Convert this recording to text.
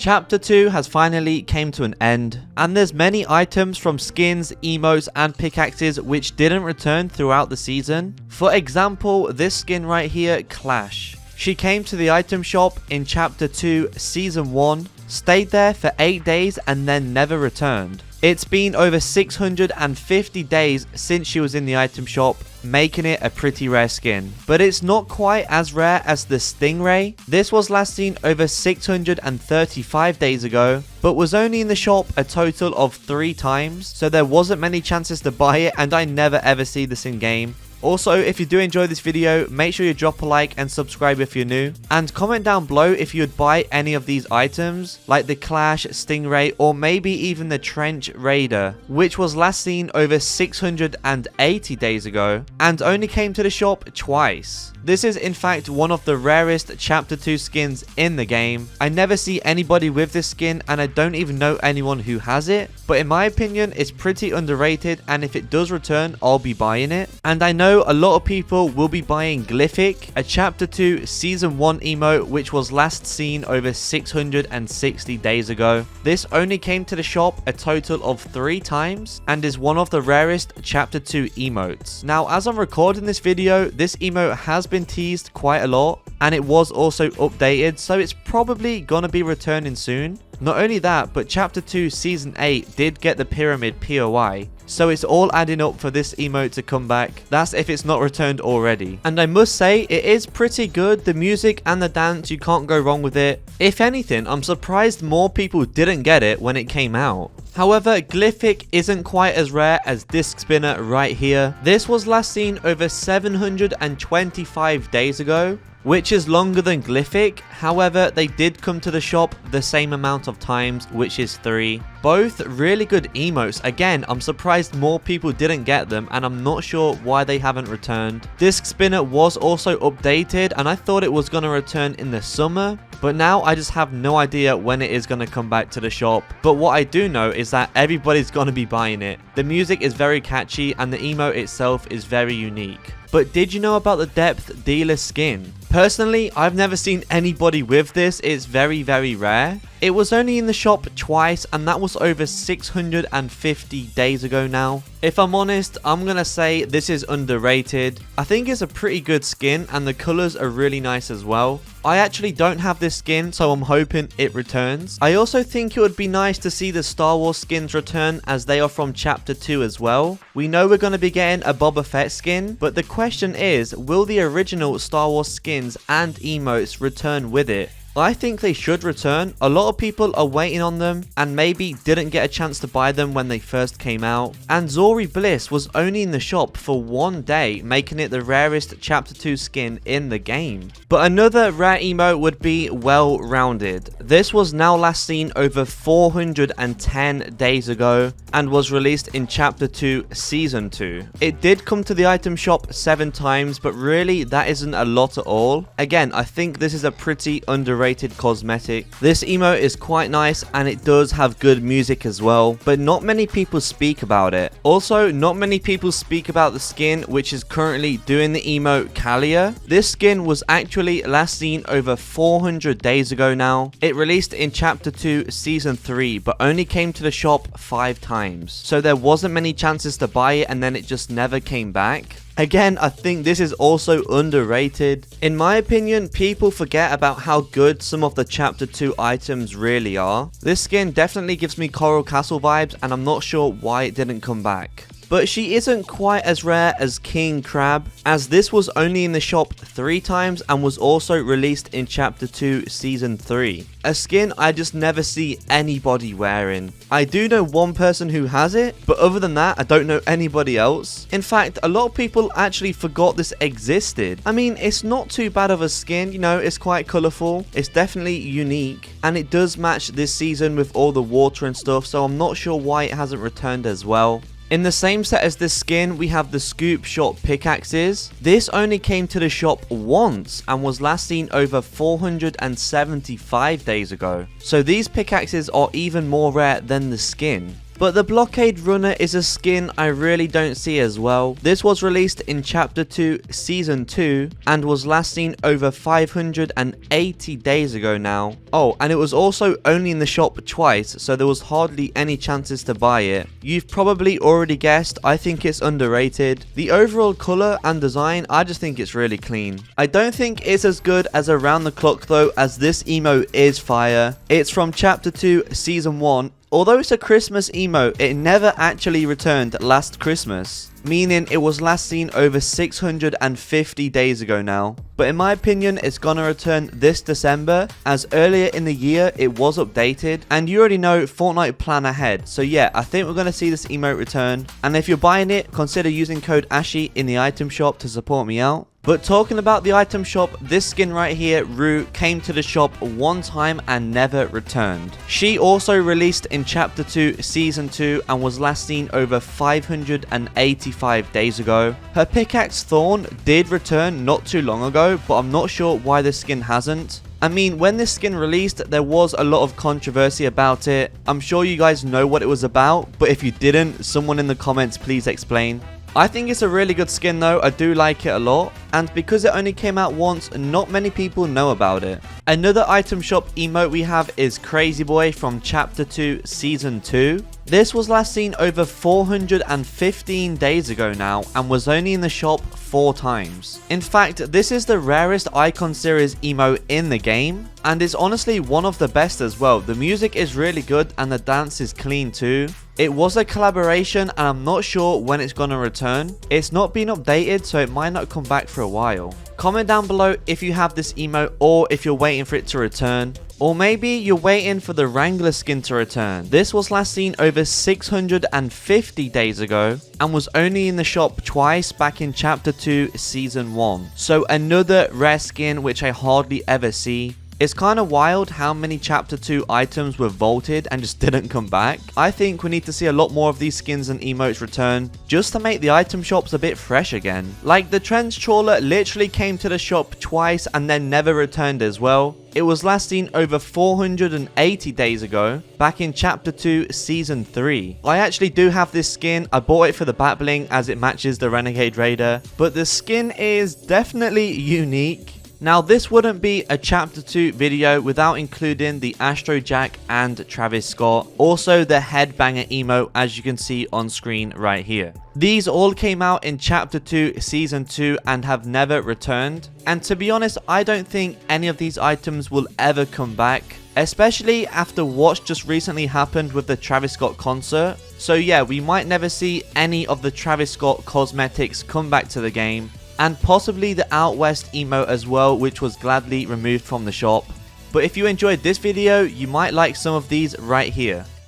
Chapter 2 has finally came to an end, and there's many items from skins, emotes, and pickaxes which didn't return throughout the season. For example, this skin right here, Clash. She came to the item shop in Chapter 2, Season 1, stayed there for 8 days and then never returned. It's been over 650 days since she was in the item shop, making it a pretty rare skin. But it's not quite as rare as the Stingray. This was last seen over 635 days ago, but was only in the shop a total of 3 times, so there wasn't many chances to buy it, and I never ever see this in game. Also, if you do enjoy this video, make sure you drop a like and subscribe if you're new. And comment down below if you would buy any of these items, like the Clash, Stingray, or maybe even the Trench Raider, which was last seen over 680 days ago, and only came to the shop twice. This is in fact one of the rarest Chapter 2 skins in the game. I never see anybody with this skin, and I don't even know anyone who has it. But in my opinion, it's pretty underrated, and if it does return, I'll be buying it. And I know a lot of people will be buying Glyphic, a Chapter 2 Season 1 emote which was last seen over 660 days ago. This only came to the shop a total of 3 times, and is one of the rarest Chapter 2 emotes. Now, as I'm recording this video, this emote has been teased quite a lot, and it was also updated, so it's probably gonna be returning soon. Not only that, but Chapter 2 Season 8 did get the Pyramid POI, so it's all adding up for this emote to come back. That's if it's not returned already. And I must say, it is pretty good. The music and the dance, you can't go wrong with it. If anything, I'm surprised more people didn't get it when it came out. However, Glyphic isn't quite as rare as Disc Spinner right here. This was last seen over 725 days ago, which is longer than Glyphic. However, they did come to the shop the same amount of times, which is 3. Both really good emotes. Again, I'm surprised more people didn't get them, and I'm not sure why they haven't returned. Disc Spinner was also updated, and I thought it was going to return in the summer, but now I just have no idea when it is going to come back to the shop. But what I do know is that everybody's going to be buying it. The music is very catchy, and the emote itself is very unique. But did you know about the Depth Dealer skin? Personally, I've never seen anybody with this. It's very, very rare. It was only in the shop twice, and that was over 650 days ago now. If I'm honest, I'm gonna say this is underrated. I think it's a pretty good skin, and the colors are really nice as well. I actually don't have this skin, so I'm hoping it returns. I also think it would be nice to see the Star Wars skins return, as they are from Chapter 2 as well. We know we're going to be getting a Boba Fett skin, but the question is, will the original Star Wars skins and emotes return with it? I think they should return. A lot of people are waiting on them and maybe didn't get a chance to buy them when they first came out. And Zori Bliss was only in the shop for 1 day, making it the rarest Chapter 2 skin in the game. But another rare emote would be Well Rounded. This was now last seen over 410 days ago and was released in Chapter 2 Season 2. It did come to the item shop 7 times, but really that isn't a lot at all. Again, I think this is a pretty underrated cosmetic. This emote is quite nice, and it does have good music as well, but not many people speak about it. Also, not many people speak about the skin which is currently doing the emote Kalia. This skin was actually last seen over 400 days ago now. It released in Chapter 2 Season 3, but only came to the shop 5 times, so there wasn't many chances to buy it, and then it just never came back. Again, I think this is also underrated. In my opinion, people forget about how good some of the Chapter 2 items really are. This skin definitely gives me Coral Castle vibes, and I'm not sure why it didn't come back. But she isn't quite as rare as King Crab, as this was only in the shop 3 times and was also released in Chapter 2 Season 3. A skin I just never see anybody wearing. I do know one person who has it, but other than that, I don't know anybody else. In fact, a lot of people actually forgot this existed. I mean, it's not too bad of a skin, you know, it's quite colourful. It's definitely unique, and it does match this season with all the water and stuff, so I'm not sure why it hasn't returned as well. In the same set as this skin, we have the Scoop Shot Pickaxes. This only came to the shop once and was last seen over 475 days ago. So these pickaxes are even more rare than the skin. But the Blockade Runner is a skin I really don't see as well. This was released in Chapter 2 Season 2 and was last seen over 580 days ago now. Oh, and it was also only in the shop twice, so there was hardly any chances to buy it. You've probably already guessed, I think it's underrated. The overall colour and design, I just think it's really clean. I don't think it's as good as Around the Clock though, as this emote is fire. It's from Chapter 2 Season 1. Although it's a Christmas emote, it never actually returned last Christmas, meaning it was last seen over 650 days ago now. But in my opinion, it's gonna return this December, as earlier in the year it was updated, and you already know Fortnite plan ahead. So yeah, I think we're gonna see this emote return, and if you're buying it, consider using code ASHI in the item shop to support me out. But talking about the item shop, this skin right here, Rue, came to the shop one time and never returned. She also released in Chapter 2 Season 2 and was last seen over 585 days ago. Her pickaxe Thorn did return not too long ago, but I'm not sure why this skin hasn't. I mean, when this skin released, there was a lot of controversy about it. I'm sure you guys know what it was about, but if you didn't, someone in the comments please explain. I think it's a really good skin though, I do like it a lot, and because it only came out once, not many people know about it. Another item shop emote we have is Crazy Boy from Chapter 2 Season 2. This was last seen over 415 days ago now and was only in the shop 4 times. In fact, this is the rarest icon series emote in the game, and is honestly one of the best as well. The music is really good and the dance is clean too. It was a collaboration and I'm not sure when it's gonna return. It's not been updated, so it might not come back for a while. Comment down below if you have this emote or if you're waiting for it to return. Or maybe you're waiting for the Wrangler skin to return. This was last seen over 650 days ago and was only in the shop twice back in Chapter 2 Season 1. So another rare skin which I hardly ever see. It's kind of wild how many Chapter 2 items were vaulted and just didn't come back. I think we need to see a lot more of these skins and emotes return just to make the item shops a bit fresh again. Like the Trench Trawler literally came to the shop twice and then never returned as well. It was last seen over 480 days ago, back in Chapter 2 Season 3. I actually do have this skin. I bought it for the back bling as it matches the Renegade Raider, but the skin is definitely unique. Now this wouldn't be a Chapter 2 video without including the Astro Jack and Travis Scott, also the Headbanger emote as you can see on screen right here. These all came out in Chapter 2 Season 2 and have never returned, and to be honest I don't think any of these items will ever come back, especially after what just recently happened with the Travis Scott concert. So yeah, we might never see any of the Travis Scott cosmetics come back to the game, and possibly the Out West emote as well, which was gladly removed from the shop. But if you enjoyed this video, you might like some of these right here.